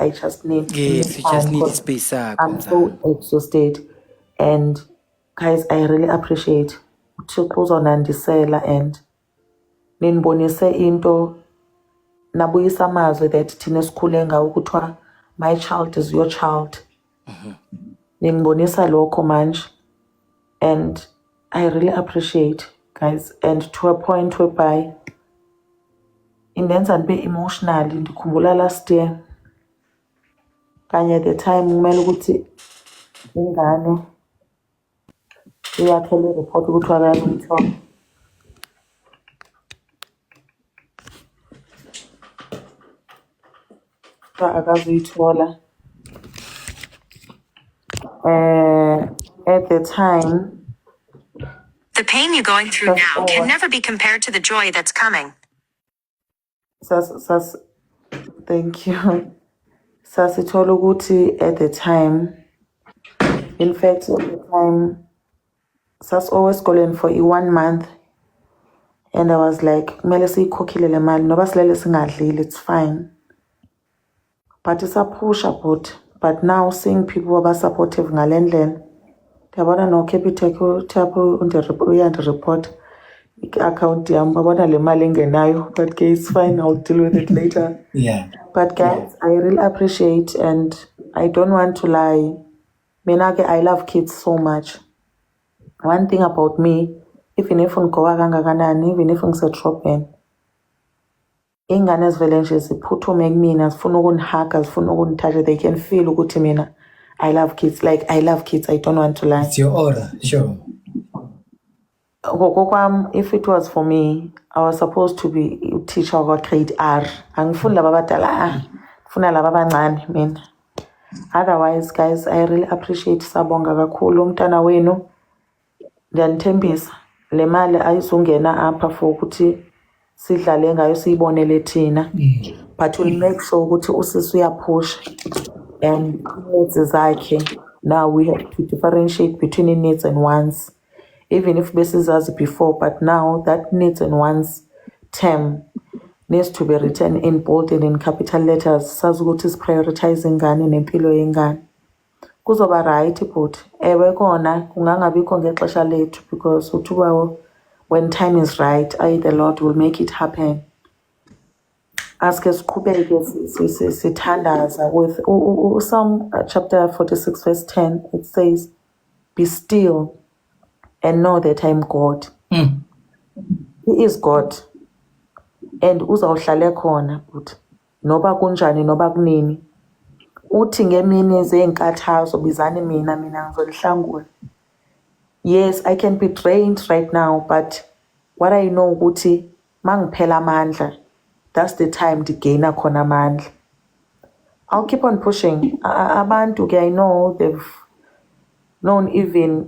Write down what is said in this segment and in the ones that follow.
I just need Yes, you just time need 'cause space. I'm so exhausted. And guys, I really appreciate uThixo uzonandisela and ninibonise into nabuyisa amazwi that thina sikhule ngawo kuthiwa my child is your child. Ninibonisa lokho manje, and I really appreciate, guys, and to a point whereby indenza ndibe emotional. Ndikhumbula last year kanye at the time kumele ukuthi ingane iyakhele report ukuthi wakala umthombo. Akazuyithola. At the time, the pain you're going through now can never be compared to the joy that's coming. Thank you. Sasithola ukuthi at the time, in fact, at the time, Sas always calling for 1 month, and I was like, kumele siyikhokhile le mali noba silele singadlile, it's fine. But it's a push about. But now seeing people who are supportive ngale ndlela, ndiyabona no Capitec uthapho uyandiport i-account yam, babona le mali engenayo, but okay, it's fine, I'll deal with it later. Yeah. But guys, I really appreciate, and I don't want to lie. Menake, I love kids so much. One thing about me, even if ngigoka kangakanani, even if ngisedrobheni, ingane ezivele nje ziphuthume kumina, zifuna ukungihaga, zifuna ukungithatha, they can feel ukuthi mina I love kids. Like, I love kids, I don't want to lie. It's your aura, sure. If it was for me, I was supposed to be a teacher of grade R. Angifuni laba abadala, ngifuna laba abancane mina. Otherwise, guys, I really appreciate sabonga kakhulu umntana wenu. Ndiyanithembisa le mali ayizungena apha for ukuthi sidlale ngayo siyibonele thina. But we'll make sure ukuthi usisi uyapusha and needs zakhe. Now we have to differentiate between needs and wants. Even if besizazi before, but now that needs and wants term needs to be written in bold and in capital letters. Sazi ukuthi is prioritizing ingane nempilo yengane. Kuzoba right but ewe kona kungangabikho ngexesha lethu, because uthiwa when time is right, the Lord will make it happen. Aske siqhubeke sithandaza with Psalm chapter 46 verse 10. It says, be still and know that I'm God. He is God, and uzawuhlale khona but noba kunjani noba kunini. Uthi ngemini zenkathazo bizani mina ngizolihlangula. Yes, I can be drained right now, but what I know ukuthi mangiphela amandla, that's the time to gain khona amandla. I'll keep on pushing. Abantu ke, I know they've known even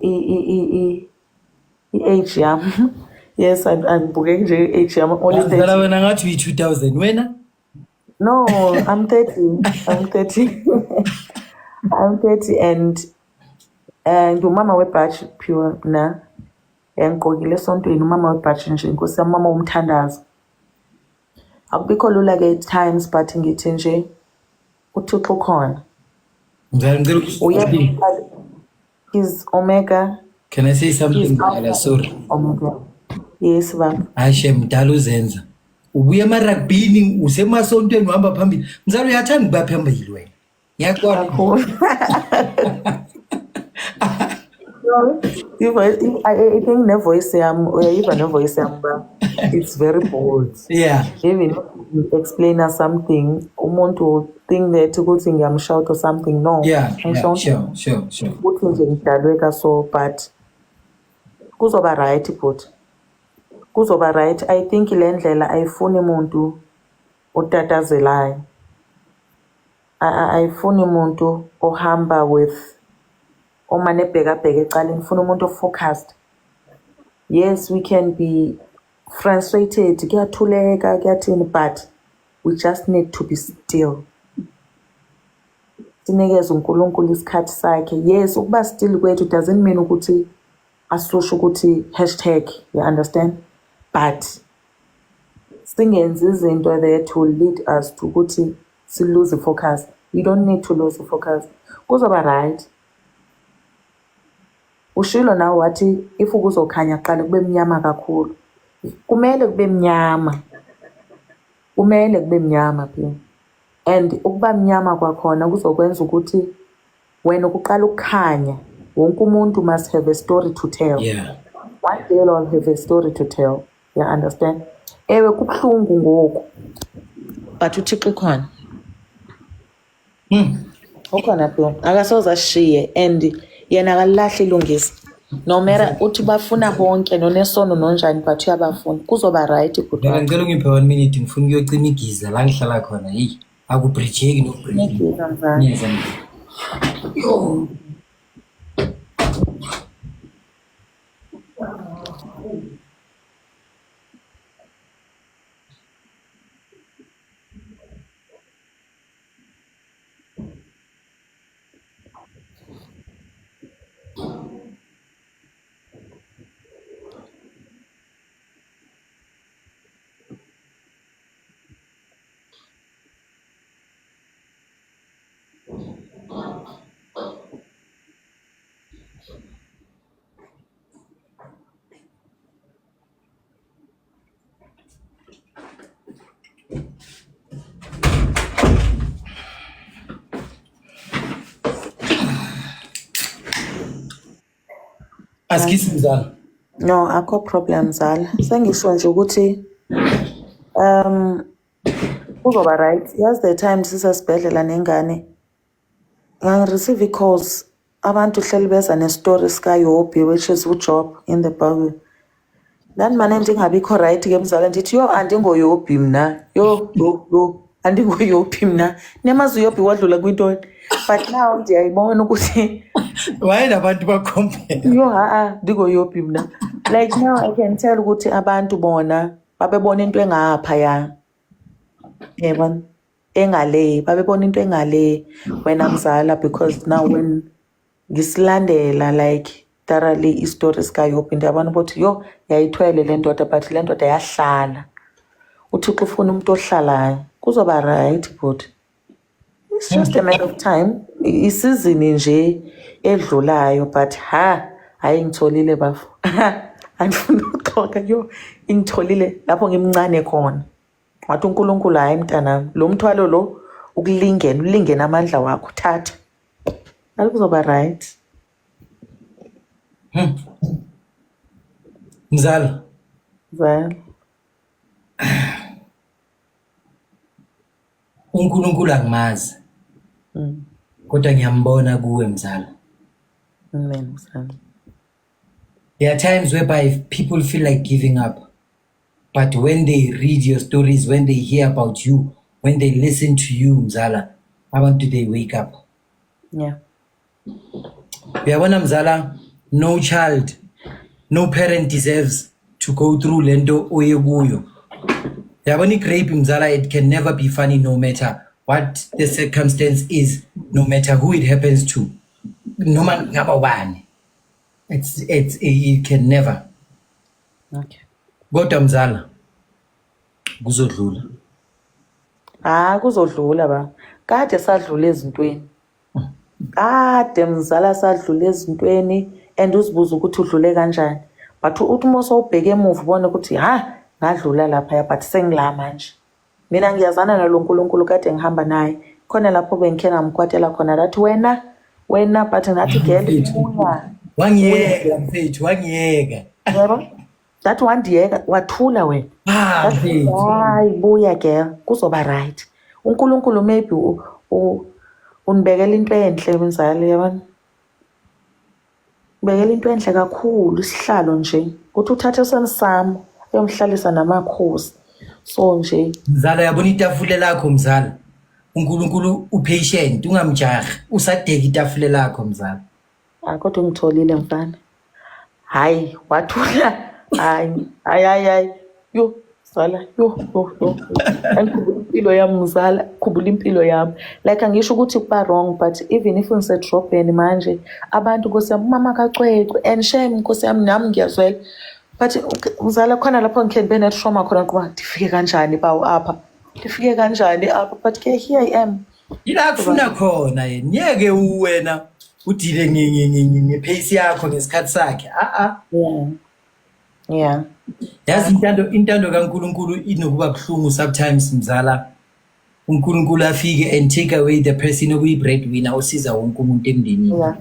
age yam. Yes, I'm booking age yam only 30. Wena ngathi uyi 2000 wena? No, I'm 30. I'm 30. I'm 30 and umama webhatch pure na. Ngigqokile esontweni umama webhatch nje, inkosi yami, mama umthandazo. Akubikho lula ke at times, but ngithi nje uThixo khona. He's Omega. Can I say something? Sorry. Omega. Yes, baba. Ashe mdala uzenza. Ubuye emarugbyini usemasontweni uhamba phambili. Mzalo uyathanda ukuba phambili wena. Ngiyaqonda. I think the voice even the voice it's very bold. Yeah. Even if you explain us something, umuntu will think that ukuthi ngiyamshout or something. No. Yeah. Sure. Ukuthi nje ngidalweka so, but kuzoba right but kuzoba right. I think le ndlela ayifuni umuntu otatazelayo. Ayifuni umuntu ohamba with omane bheka ecaleni, ngifuna umuntu focused. Yes, we can be frustrated, kuyathuleka kuyathini, but we just need to be still. Sinikeze uNkulunkulu isikhathi sakhe. Yes, ukuba still kwethu doesn't mean ukuthi asusho ukuthi hashtag, you understand? But singenzi izinto that will lead us to ukuthi si lose focus. You don't need to lose focus. Kuzoba right. Ushilo nawe wathi if kuzokhanya qala kube mnyama kakhulu. Kumele kube mnyama. Kumele kube mnyama phela. And ukuba mnyama kwakhona kuzokwenza ukuthi wena ukuqala ukukhanya wonke umuntu must have a story to tell. Yeah. One day I'll have a story to tell. You understand? Ewe kubuhlungu ngoku. But uThixo khona. Ukhona phela. Akasoze ashiye and yena akalahli ilungisa. No matter uthi bafuna bonke nonesono nonjani but uyabafuna. Kuzoba right Mina ngicela ungiphe 1 minute ngifuna ukuyocima igiza la ngihlala khona. Hey, akubridgeki nokubridge. Yes, yo. Askisi mzala. No, akho problem zala. Sengisho nje ukuthi kuzoba right. Yazi the time sisesibhedlela nengane receive calls abantu hleli beza ne-story sikaYobi which is uJob in the Bible. Then manje ndingabikho right ke mzala ndithi yo andingoYobi mina. Yo andingoYobi mina. Nemazi uYobi wadlula kwintoni. But now ndiyayibona ukuthi Why nabantu bacompare? yo ndingoYobi mina. Like now I can tell ukuthi abantu bona babebona into engapha ya. Yebo. Engale babebona into engale wena mzala because now when ngisilandela like thoroughly stories kaYobi ndiyabona ukuthi yo yayithwele le ndoda but le ndoda yahlala. UThixo ufuna umuntu ohlalayo. Kuzoba right but it's just a matter of time. Isizini nje edlulayo but hayi ngitholile bafu. Andifuna ukuxoxa yo ingitholile lapho ngimncane khona. Wathi uNkulunkulu hayi mntana lo mthwalo lo ulingena amandla wakho thatha. Akuzoba right. Mzala. Well, uNkulunkulu angimazi. Kodwa ngiyambona kuwe mzala. amen mzala. There are times whereby people feel like giving up. But when they read your stories, when they hear about you, when they listen to you, mzala, abantu they wake up. Yeah. Uyabona mzala, no child, no parent deserves to go through lento oye kuyo. Uyabona igrape mzala, it can never be funny no matter what the circumstance is, no matter who it happens to. No man ngaba ubani. It can never. Okay. Kodwa mzala kuzodlula. Kuzodlula ba. Kade sadlula ezintweni. Kade mzala sadlula ezintweni and uzibuza ukuthi udlule kanjani. But uthi mose ubheke emuva ubone ukuthi ngadlula lapha but sengila manje. Mina ngiyazana nalo uNkulunkulu kade ngihamba naye. Khona lapho bengikhe ngamkwatela khona lathi wena but ngathi ngeke Wangiyeka mfethu wangiyeka. yebo. That one ndiyeka wathula wena. Mfethu. Hayi buya girl kuzoba right. uNkulunkulu maybe unibekela into enhle mzali yabani. Ubekela into enhle kakhulu isihlalo nje. Uthi uthathe senisami uyomhlalisa namakhosi. So nje Mzala yabona itafule lakho mzala. uNkulunkulu upatient ungamjahi usadeka itafule lakho mzala. kodwa ngitholile mfana. Hayi wathula. Hayi yo mzala yo. Angikhumbula impilo yami mzala, khumbula impilo yami. Like angisho ukuthi kuba wrong but even if ngise dropeni manje abantu Nkosi yami mama kaCwecwe and shame Nkosi yami nami ngiyazwela. But mzala khona lapho ngikhe ngibe ne trauma khona kuba ndifike kanjani bawo apha. Ndifike kanjani apha but ke here I am. ila kufuna khona yena ngeke wena udile ngepace yakho ngesikhathi sakhe Yeah. yazi intando kaNkulunkulu inokuba buhlungu sometimes mzala uNkulunkulu afike and take away the person okuyi breadwinner osiza wonke umuntu emndenini Yeah.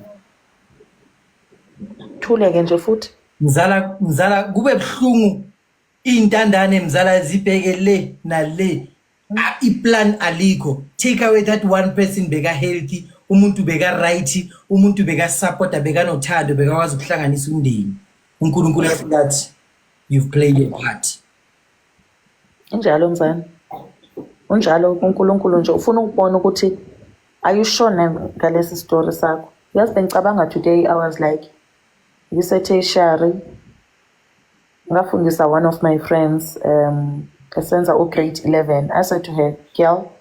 Thuleke nje futhi. Mzala kube buhlungu intandane mzala zibheke le nale iplan alikho take away that one person beka healthy umuntu beka right umuntu beka support beka nothando bekwazi ukuhlanganisa umndeni uNkulunkulu athi you've played a part Injalo mzana. Unjalo uNkulunkulu nje ufuna ukubona ukuthi are you sure ngalesi story sakho? Yazi bengicabanga today I was like ngisethe ngafundisa one of my friends esenza grade 11. I said to her, girl,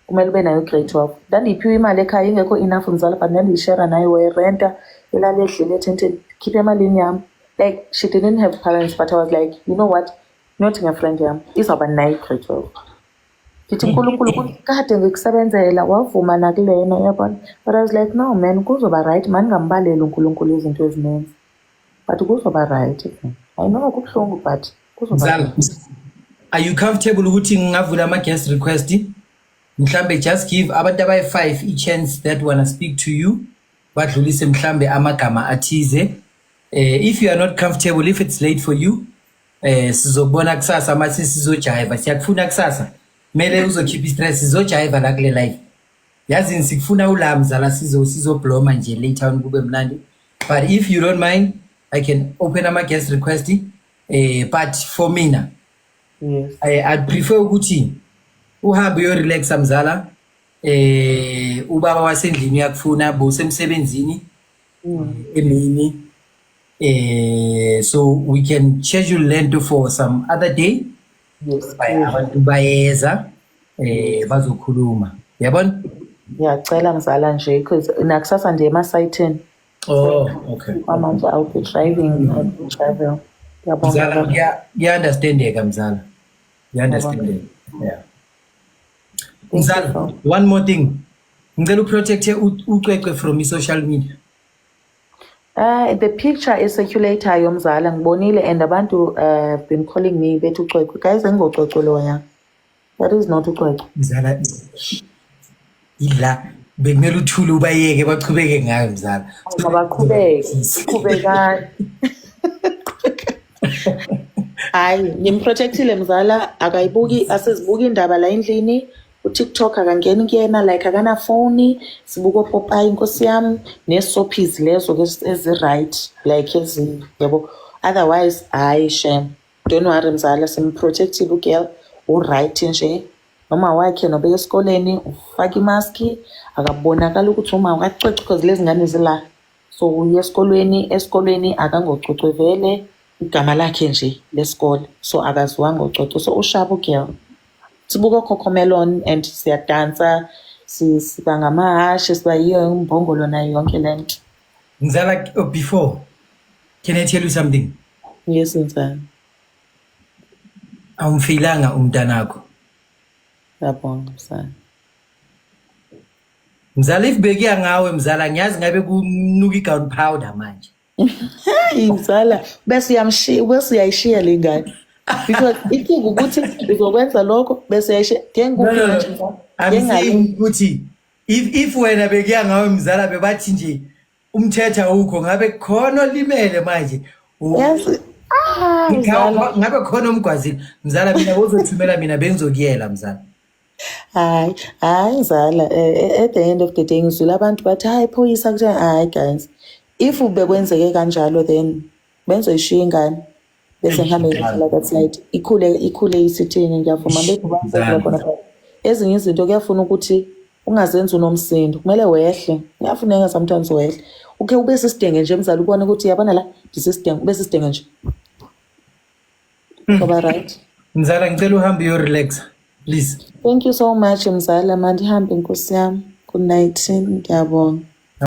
kumele ube nayo grade 12. Ndandiphiwe imali ekhaya ingekho enough mzala but ndandiyishare nayo wayerenta ilale ehlele etenteni khipha emalini yami. Like she didn't have parents but I was like, you know what? Not a friend yami izawuba nayo grade 12. Ngithi uNkulunkulu kade ngikusebenzela wavuma nakulena yabona. But I was like, no man, kuzoba right man ngambaleli uNkulunkulu izinto ezininzi. But kuzoba right. I know kubuhlungu but kuzoba. Are you comfortable ukuthi ngavula ama guest request? Mhlambe just give abantu abayi5 a chance that wanna speak to you. Badlulise mhlambe amagama athize. If you are not comfortable, if it's late for you, sizobona kusasa mathi sizojiva. Siyakufuna kusasa. Mele uzokhipha stress sizojiva la kule live. Yazi sikufuna ulamzala sizobloma nje later on kube mnandi. But if you don't mind, I can open ama guest request. But for mina, yes. I'd prefer ukuthi uhambe yo relax mzala. Ubaba wasendlini yakufuna bosemsebenzini. Emini. So we can schedule lento for some other day. Yes. Abantu bayeza bazokhuluma. Yabona? Ngiyacela mzala nje because nakusasa nje emasayithini. Oh, okay. Amanje I'll be driving and travel. Mzala, you understandeka mzala. You understand? Yeah. Mzala, one more thing. Ngicela uprotect ucwecwe from social media. The picture is circulator mzala ngibonile and abantu have been calling me bethi ucwecwe. Guys engocwecwe loya. That is not ucwecwe. Mzala ila bekumele uthule ubayeke bachubeke ngayo mzala. Qhubeka. Hayi ngimprotectile mzala akayibuki asizibuki indaba la endlini uTikTok akangeni kuyena like akana phone sibuka Popeye inkosi yami nesophies lezo ezi right like ezi yabo otherwise hayi shame don't worry mzala simprotectile ugirl u right nje noma wakhe nobe esikoleni ufaka imask akabonakala ukuthi uma ukacwecwe because lezi ngane zila so uye esikoleni akangocwecwe vele igama lakhe nje lesikole so akaziwanga ucwecwe so ushaba ugirl sibuka Cocomelon and siyadansa siba ngamahashi siba yiyo umbongolo nayo yonke lento Mzala before can I tell you something? Yes mzala awumfilanga umntanakho yabonga mzala Mzala if bekiya ngawe mzala ngiyazi ngabe kunuka igunpowder manje hayi mzala bese uyayishiya le ngane because ikinga ukuthi uzokwenza lokho bese uyayishiya I'm saying ukuthi if wena bekiya ngawe mzala bebathi nje umthetha ukho ngabe khona olimele manje yes ngabe khona umgwazini mzala mina uzothumela mina bengizokuyela mzala hayi mzala at the end of the day ngizula abantu bathi hayi phoyisa kanje hayi guys if bekwenzeke kanjalo then benzoyishiya ingane bese ngihambe ngiyala that side ikhule isithini ngiyavuma bebanze khona ezinye izinto kuyafuna ukuthi ungazenzi unomsindo kumele wehle kuyafuneka sometimes wehle ube sisidenge nje mzala ubone ukuthi yabona la ndisidenge ube sisidenge nje kuba right mzala ngicela uhambe yo relax please thank you so much mzala manje hambe inkosi yami good night ngiyabonga